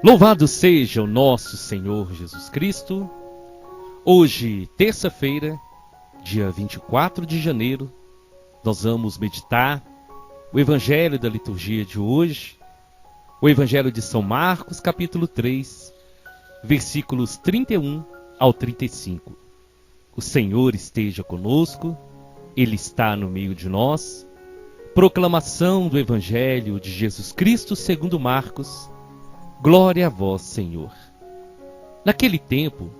Louvado seja o nosso Senhor Jesus Cristo. Hoje, terça-feira, dia 24 de janeiro, nós vamos meditar o Evangelho da liturgia de hoje, o Evangelho de São Marcos, capítulo 3, versículos 31 ao 35. O Senhor esteja conosco, Ele está no meio de nós. Proclamação do Evangelho de Jesus Cristo segundo Marcos. Glória a vós, Senhor. Naquele tempo,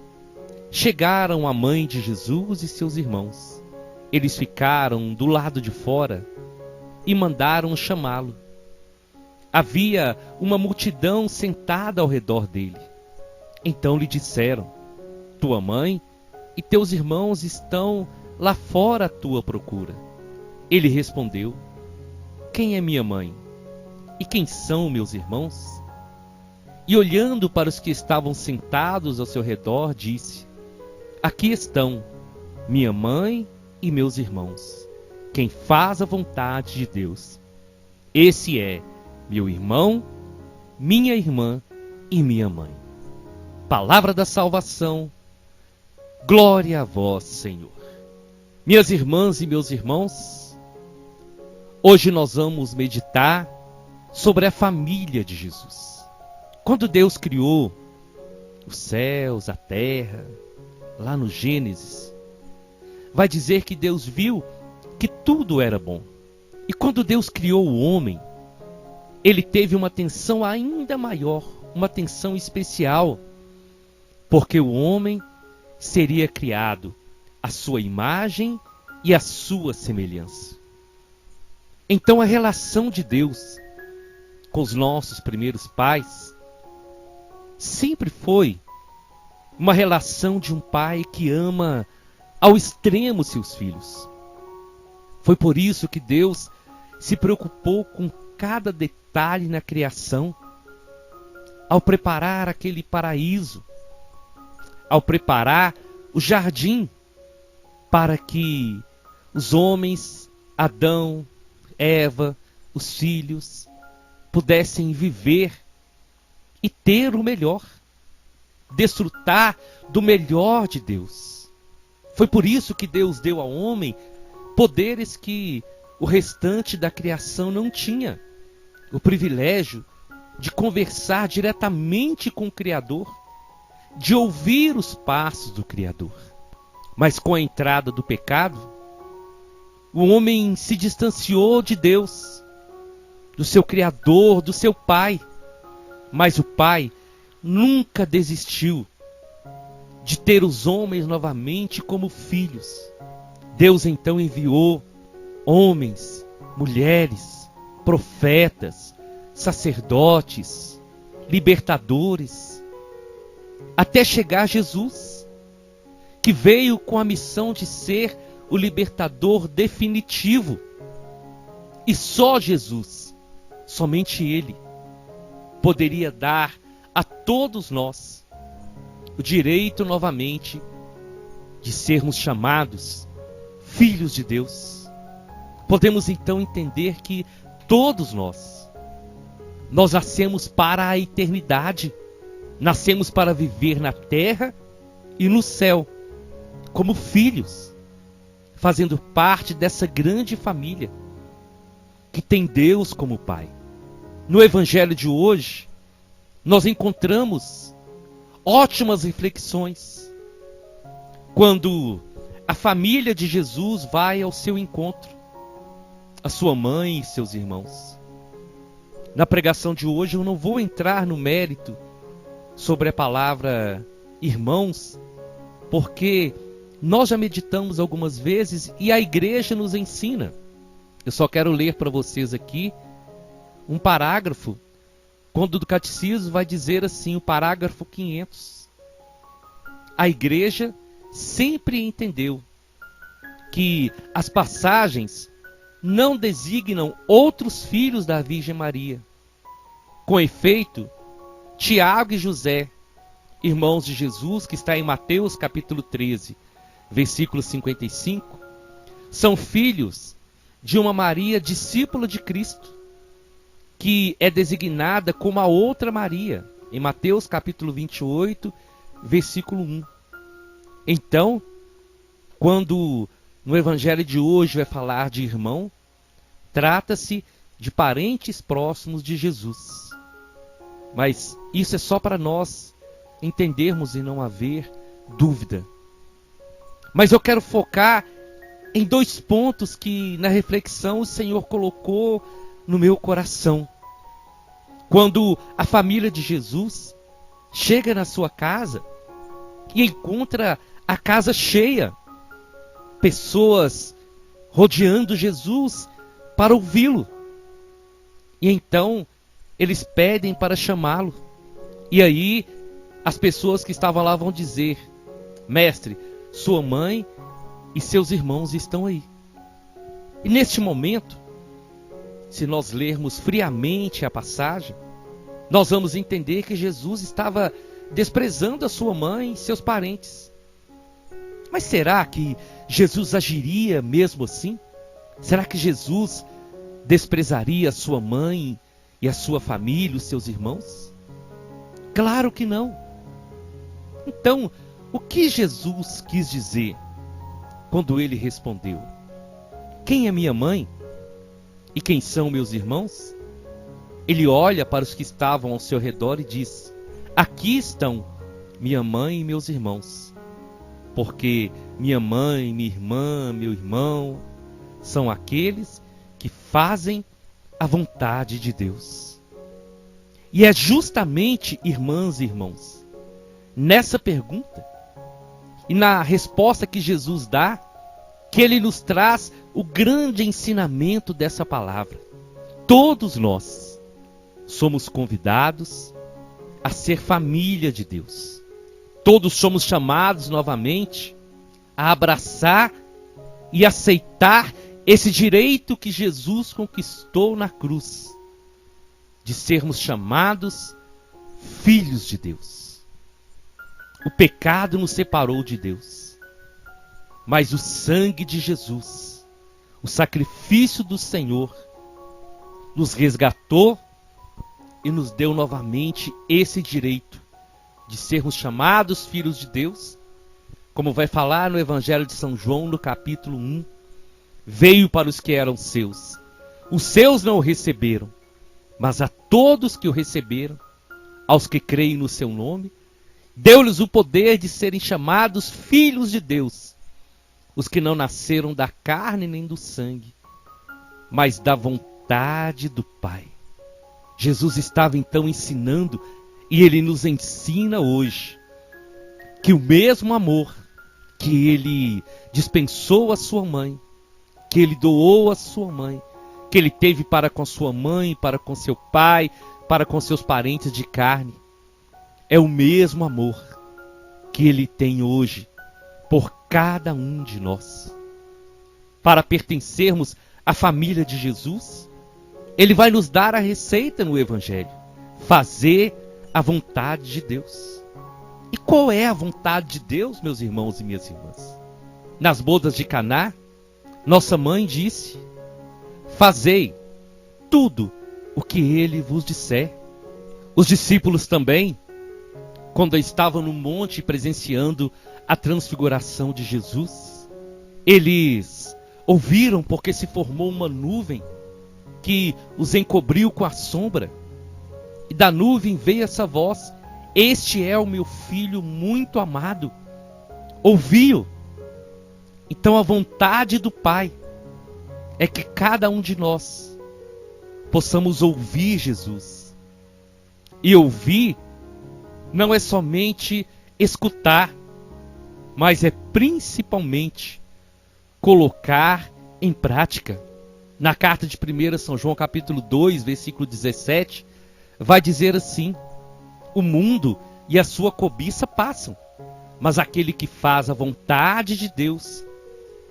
chegaram a mãe de Jesus e seus irmãos. Eles ficaram do lado de fora e mandaram chamá-lo. Havia uma multidão sentada ao redor dele. Então lhe disseram: tua mãe e teus irmãos estão lá fora à tua procura. Ele respondeu: quem é minha mãe? E quem são meus irmãos? E olhando para os que estavam sentados ao seu redor, disse: aqui estão minha mãe e meus irmãos. Quem faz a vontade de Deus, esse é meu irmão, minha irmã e minha mãe. Palavra da salvação. Glória a vós, Senhor. Minhas irmãs e meus irmãos, hoje nós vamos meditar sobre a família de Jesus. Quando Deus criou os céus, a terra, lá no Gênesis, vai dizer que Deus viu que tudo era bom. E quando Deus criou o homem, Ele teve uma atenção ainda maior, uma atenção especial, porque o homem seria criado à sua imagem e à sua semelhança. Então a relação de Deus com os nossos primeiros pais sempre foi uma relação de um pai que ama ao extremo seus filhos. Foi por isso que Deus se preocupou com cada detalhe na criação, ao preparar aquele paraíso, ao preparar o jardim para que os homens, Adão, Eva, os filhos, pudessem viver e ter o melhor, desfrutar do melhor de Deus. Foi por isso que Deus deu ao homem poderes que o restante da criação não tinha. O privilégio de conversar diretamente com o Criador, de ouvir os passos do Criador. Mas com a entrada do pecado, o homem se distanciou de Deus, do seu Criador, do seu Pai. Mas o Pai nunca desistiu de ter os homens novamente como filhos. Deus então enviou homens, mulheres, profetas, sacerdotes, libertadores, até chegar Jesus, que veio com a missão de ser o libertador definitivo. E só Jesus, somente Ele, poderia dar a todos nós o direito novamente de sermos chamados filhos de Deus. Podemos então entender que todos nós nascemos para a eternidade, nascemos para viver na terra e no céu, como filhos, fazendo parte dessa grande família que tem Deus como Pai. No Evangelho de hoje, nós encontramos ótimas reflexões quando a família de Jesus vai ao seu encontro, a sua mãe e seus irmãos. Na pregação de hoje eu não vou entrar no mérito sobre a palavra irmãos, porque nós já meditamos algumas vezes e a igreja nos ensina. Eu só quero ler para vocês aqui um parágrafo, quando do catecismo vai dizer assim, o parágrafo 500. A igreja sempre entendeu que as passagens não designam outros filhos da Virgem Maria. Com efeito, Tiago e José, irmãos de Jesus, que está em Mateus capítulo 13, versículo 55, são filhos de uma Maria, discípula de Cristo, que é designada como a outra Maria, em Mateus capítulo 28, versículo 1. Então, quando no evangelho de hoje vai falar de irmão, trata-se de parentes próximos de Jesus. Mas isso é só para nós entendermos e não haver dúvida. Mas eu quero focar em 2 pontos que na reflexão o Senhor colocou no meu coração. Quando a família de Jesus chega na sua casa e encontra a casa cheia, pessoas rodeando Jesus para ouvi-lo. E então eles pedem para chamá-lo. E aí as pessoas que estavam lá vão dizer: mestre, sua mãe e seus irmãos estão aí. E neste momento, se nós lermos friamente a passagem, nós vamos entender que Jesus estava desprezando a sua mãe e seus parentes. Mas será que Jesus agiria mesmo assim? Será que Jesus desprezaria a sua mãe e a sua família, os seus irmãos? Claro que não. Então, o que Jesus quis dizer quando ele respondeu: quem é minha mãe? E quem são meus irmãos? Ele olha para os que estavam ao seu redor e diz: aqui estão minha mãe e meus irmãos. Porque minha mãe, minha irmã, meu irmão são aqueles que fazem a vontade de Deus. E é justamente, irmãs e irmãos, nessa pergunta e na resposta que Jesus dá, que ele nos traz o grande ensinamento dessa palavra. Todos nós somos convidados a ser família de Deus. Todos somos chamados novamente a abraçar e aceitar esse direito que Jesus conquistou na cruz, de sermos chamados filhos de Deus. O pecado nos separou de Deus, mas o sangue de Jesus, o sacrifício do Senhor, nos resgatou e nos deu novamente esse direito de sermos chamados filhos de Deus. Como vai falar no Evangelho de São João, no capítulo 1, veio para os que eram seus. Os seus não o receberam, mas a todos que o receberam, aos que creem no seu nome, deu-lhes o poder de serem chamados filhos de Deus, os que não nasceram da carne nem do sangue, mas da vontade do Pai. Jesus estava então ensinando, e ele nos ensina hoje, que o mesmo amor que ele dispensou à sua mãe, que ele doou à sua mãe, que ele teve para com sua mãe, para com seu pai, para com seus parentes de carne, é o mesmo amor que ele tem hoje por cada um de nós. Para pertencermos à família de Jesus, ele vai nos dar a receita no Evangelho: fazer a vontade de Deus. E qual é a vontade de Deus, meus irmãos e minhas irmãs? Nas bodas de Caná, nossa mãe disse: fazei tudo o que ele vos disser. Os discípulos também, quando estavam no monte presenciando a transfiguração de Jesus, eles ouviram, porque se formou uma nuvem que os encobriu com a sombra, e da nuvem veio essa voz: este é o meu filho muito amado, ouvi-o. Então a vontade do Pai é que cada um de nós possamos ouvir Jesus. E ouvir não é somente escutar, mas é principalmente colocar em prática. Na carta de 1 São João, capítulo 2, versículo 17, vai dizer assim: o mundo e a sua cobiça passam, mas aquele que faz a vontade de Deus,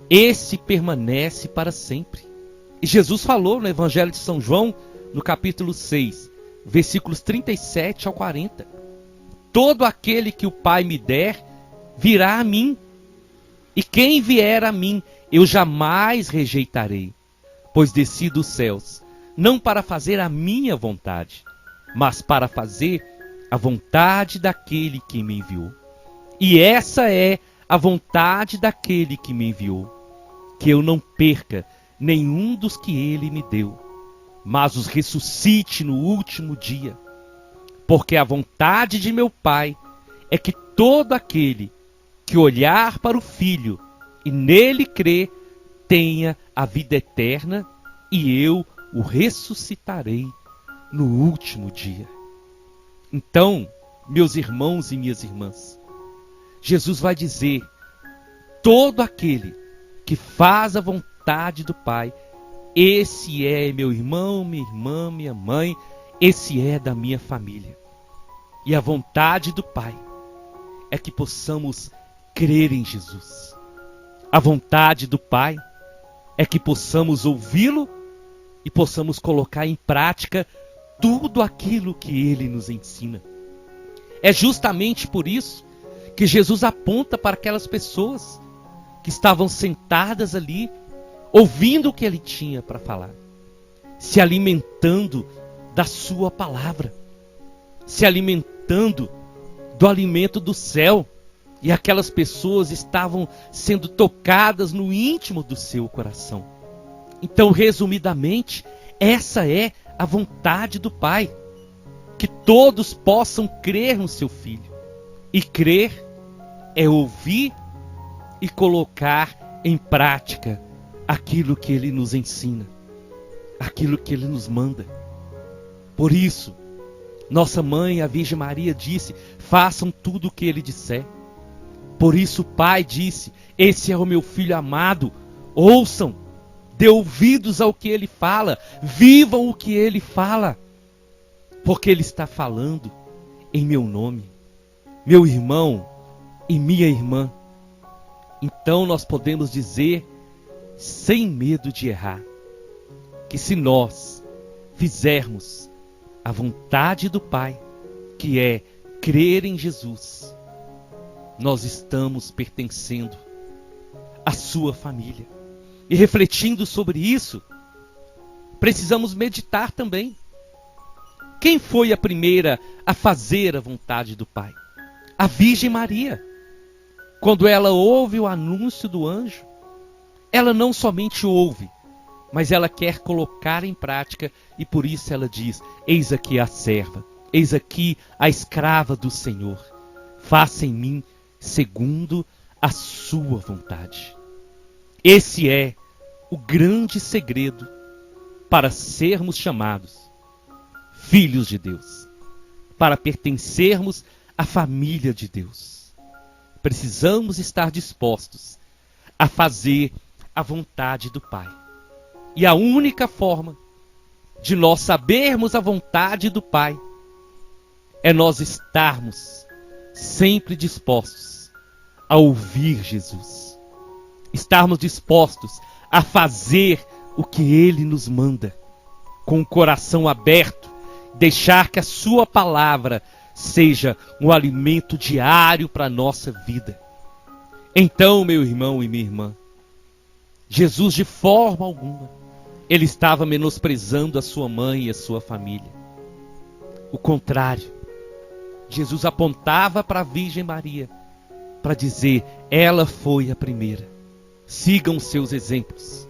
esse permanece para sempre. E Jesus falou no Evangelho de São João, no capítulo 6, versículos 37 ao 40. Todo aquele que o Pai me der, virá a mim. E quem vier a mim, eu jamais rejeitarei. Pois desci dos céus, não para fazer a minha vontade, mas para fazer a vontade daquele que me enviou. E essa é a vontade daquele que me enviou, que eu não perca nenhum dos que ele me deu, mas os ressuscite no último dia. Porque a vontade de meu Pai é que todo aquele que olhar para o Filho e nele crer tenha a vida eterna, e eu o ressuscitarei no último dia. Então, meus irmãos e minhas irmãs, Jesus vai dizer: todo aquele que faz a vontade do Pai, esse é meu irmão, minha irmã, minha mãe, esse é da minha família. E a vontade do Pai é que possamos crer em Jesus. A vontade do Pai é que possamos ouvi-lo e possamos colocar em prática tudo aquilo que ele nos ensina. É justamente por isso que Jesus aponta para aquelas pessoas que estavam sentadas ali, ouvindo o que ele tinha para falar, se alimentando da sua palavra, se alimentando do alimento do céu, e aquelas pessoas estavam sendo tocadas no íntimo do seu coração. Então, resumidamente, essa é a vontade do Pai, que todos possam crer no seu Filho. E crer é ouvir e colocar em prática aquilo que ele nos ensina, aquilo que ele nos manda. Por isso, nossa mãe, a Virgem Maria, disse: façam tudo o que ele disser. Por isso o Pai disse: esse é o meu Filho amado, ouçam, dê ouvidos ao que ele fala, vivam o que ele fala, porque ele está falando em meu nome, meu irmão e minha irmã. Então nós podemos dizer, sem medo de errar, que se nós fizermos a vontade do Pai, que é crer em Jesus, nós estamos pertencendo à sua família. E refletindo sobre isso, precisamos meditar também. Quem foi a primeira a fazer a vontade do Pai? A Virgem Maria. Quando ela ouve o anúncio do anjo, ela não somente ouve, mas ela quer colocar em prática, e por isso ela diz: eis aqui a serva, eis aqui a escrava do Senhor, faça em mim segundo a sua vontade. Esse é o grande segredo para sermos chamados filhos de Deus, para pertencermos à família de Deus. Precisamos estar dispostos a fazer a vontade do Pai. E a única forma de nós sabermos a vontade do Pai é nós estarmos sempre dispostos a ouvir Jesus, estarmos dispostos a fazer o que ele nos manda, com o coração aberto, deixar que a sua palavra seja um alimento diário para a nossa vida. Então, meu irmão e minha irmã, Jesus de forma alguma ele estava menosprezando a sua mãe e a sua família. O contrário, Jesus apontava para a Virgem Maria para dizer: ela foi a primeira. Sigam os seus exemplos.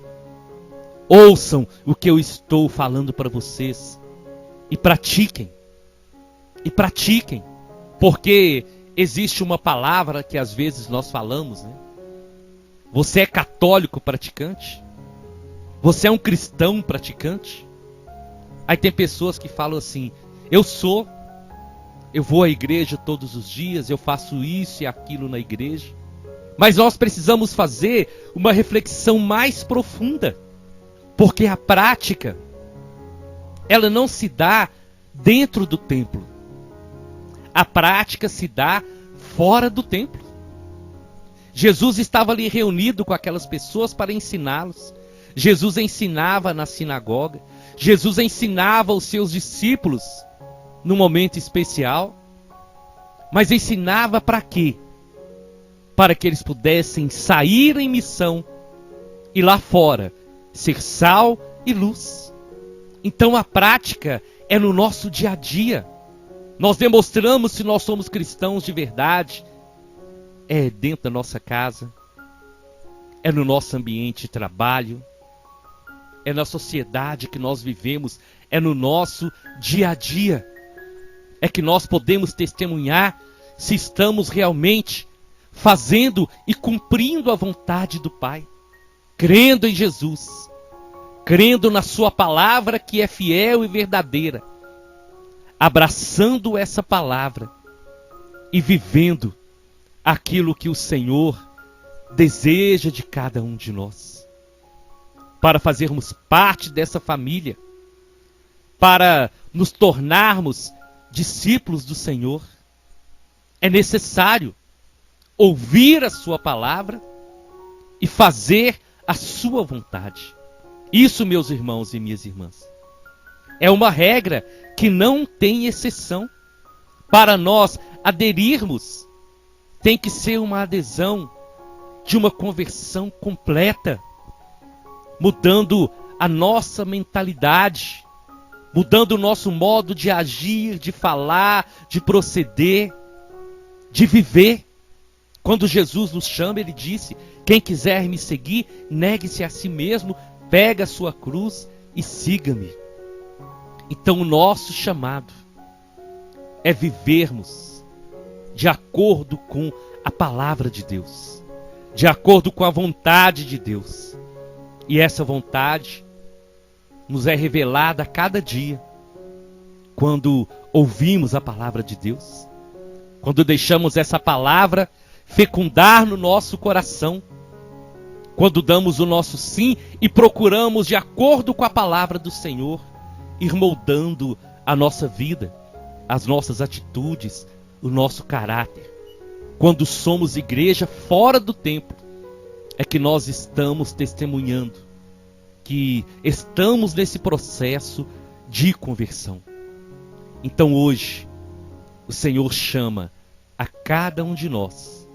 Ouçam o que eu estou falando para vocês. E pratiquem. E pratiquem. Porque existe uma palavra que às vezes nós falamos, né? Você é católico praticante? Você é um cristão praticante? Aí tem pessoas que falam assim: eu vou à igreja todos os dias, eu faço isso e aquilo na igreja. Mas nós precisamos fazer uma reflexão mais profunda, porque a prática, ela não se dá dentro do templo. A prática se dá fora do templo. Jesus estava ali reunido com aquelas pessoas para ensiná-los. Jesus ensinava na sinagoga. Jesus ensinava os seus discípulos num momento especial. Mas ensinava para quê? Para que eles pudessem sair em missão e lá fora ser sal e luz. Então a prática é no nosso dia a dia. Nós demonstramos se nós somos cristãos de verdade. É dentro da nossa casa, é no nosso ambiente de trabalho, é na sociedade que nós vivemos, é no nosso dia a dia. É que nós podemos testemunhar se estamos realmente fazendo e cumprindo a vontade do Pai, crendo em Jesus, crendo na sua palavra que é fiel e verdadeira, abraçando essa palavra e vivendo aquilo que o Senhor deseja de cada um de nós. Para fazermos parte dessa família, para nos tornarmos discípulos do Senhor, é necessário ouvir a sua palavra e fazer a sua vontade. Isso, meus irmãos e minhas irmãs, é uma regra que não tem exceção. Para nós aderirmos, tem que ser uma adesão de uma conversão completa, mudando a nossa mentalidade, mudando o nosso modo de agir, de falar, de proceder, de viver. Quando Jesus nos chama, ele disse: quem quiser me seguir, negue-se a si mesmo, pega a sua cruz e siga-me. Então o nosso chamado é vivermos de acordo com a palavra de Deus, de acordo com a vontade de Deus. E essa vontade nos é revelada a cada dia, quando ouvimos a palavra de Deus, quando deixamos essa palavra fecundar no nosso coração, quando damos o nosso sim e procuramos, de acordo com a palavra do Senhor, ir moldando a nossa vida, as nossas atitudes, o nosso caráter. Quando somos igreja fora do templo, é que nós estamos testemunhando que estamos nesse processo de conversão. Então hoje, o Senhor chama a cada um de nós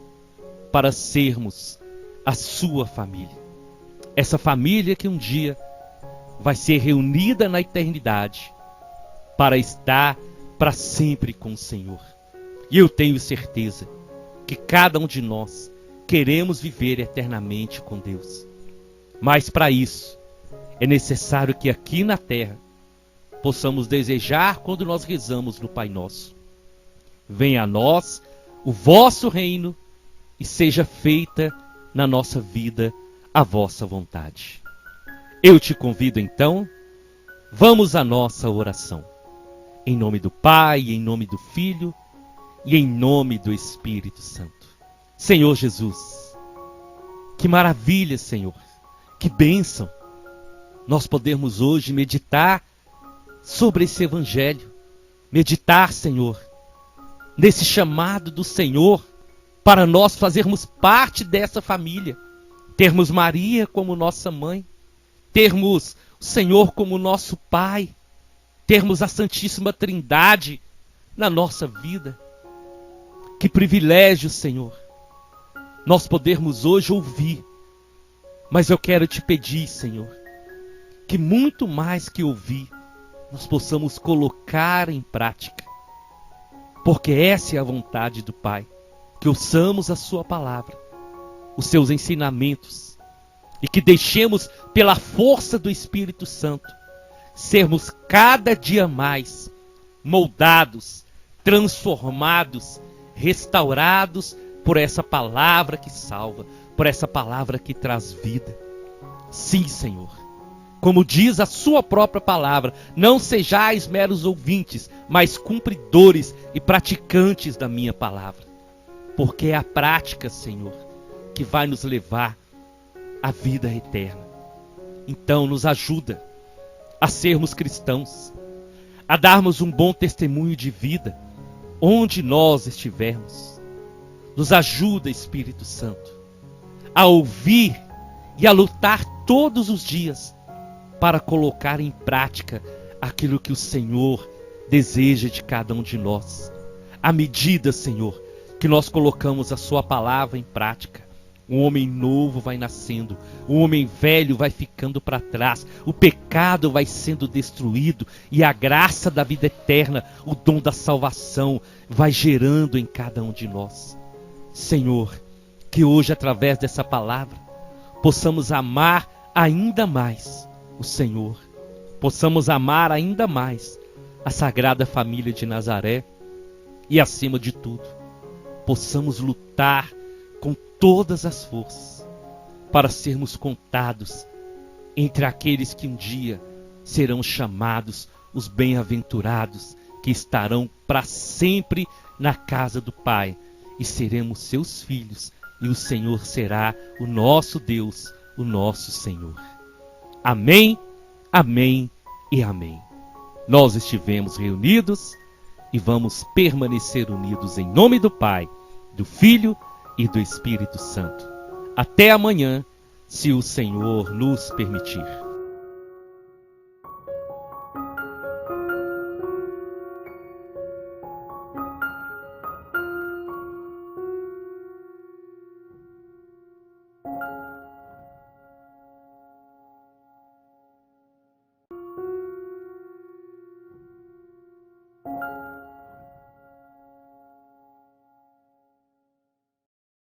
para sermos a sua família. Essa família que um dia vai ser reunida na eternidade para estar para sempre com o Senhor. E eu tenho certeza que cada um de nós queremos viver eternamente com Deus. Mas para isso, é necessário que aqui na terra possamos desejar, quando nós rezamos no Pai Nosso: venha a nós o vosso reino e seja feita na nossa vida a vossa vontade. Eu te convido então, vamos à nossa oração. Em nome do Pai, em nome do Filho e em nome do Espírito Santo. Senhor Jesus, que maravilha, Senhor, que bênção nós podemos hoje meditar sobre esse Evangelho, meditar, Senhor, nesse chamado do Senhor para nós fazermos parte dessa família, termos Maria como nossa mãe, termos o Senhor como nosso Pai, termos a Santíssima Trindade na nossa vida. Que privilégio, Senhor, nós podermos hoje ouvir. Mas eu quero te pedir, Senhor, que muito mais que ouvir, nós possamos colocar em prática. Porque essa é a vontade do Pai, que ouçamos a sua palavra, os seus ensinamentos, e que deixemos, pela força do Espírito Santo, sermos cada dia mais moldados, transformados, restaurados por essa palavra que salva, por essa palavra que traz vida. Sim, Senhor, como diz a sua própria palavra, não sejais meros ouvintes, mas cumpridores e praticantes da minha palavra. Porque é a prática, Senhor, que vai nos levar à vida eterna. Então nos ajuda a sermos cristãos, a darmos um bom testemunho de vida onde nós estivermos. Nos ajuda, Espírito Santo, a ouvir e a lutar todos os dias para colocar em prática aquilo que o Senhor deseja de cada um de nós. À medida, Senhor, que nós colocamos a sua palavra em prática, Um homem novo vai nascendo, o homem velho vai ficando para trás, o pecado vai sendo destruído e a graça da vida eterna, o dom da salvação, vai gerando em cada um de nós. Senhor, que hoje, através dessa palavra, possamos amar ainda mais o Senhor, possamos amar ainda mais a Sagrada Família de Nazaré e, acima de tudo, possamos lutar com todas as forças para sermos contados entre aqueles que um dia serão chamados os bem-aventurados, que estarão para sempre na casa do Pai, e seremos seus filhos, e o Senhor será o nosso Deus, o nosso Senhor. Amém, amém e amém. Nós estivemos reunidos e vamos permanecer unidos em nome do Pai, do Filho e do Espírito Santo. Até amanhã, se o Senhor nos permitir.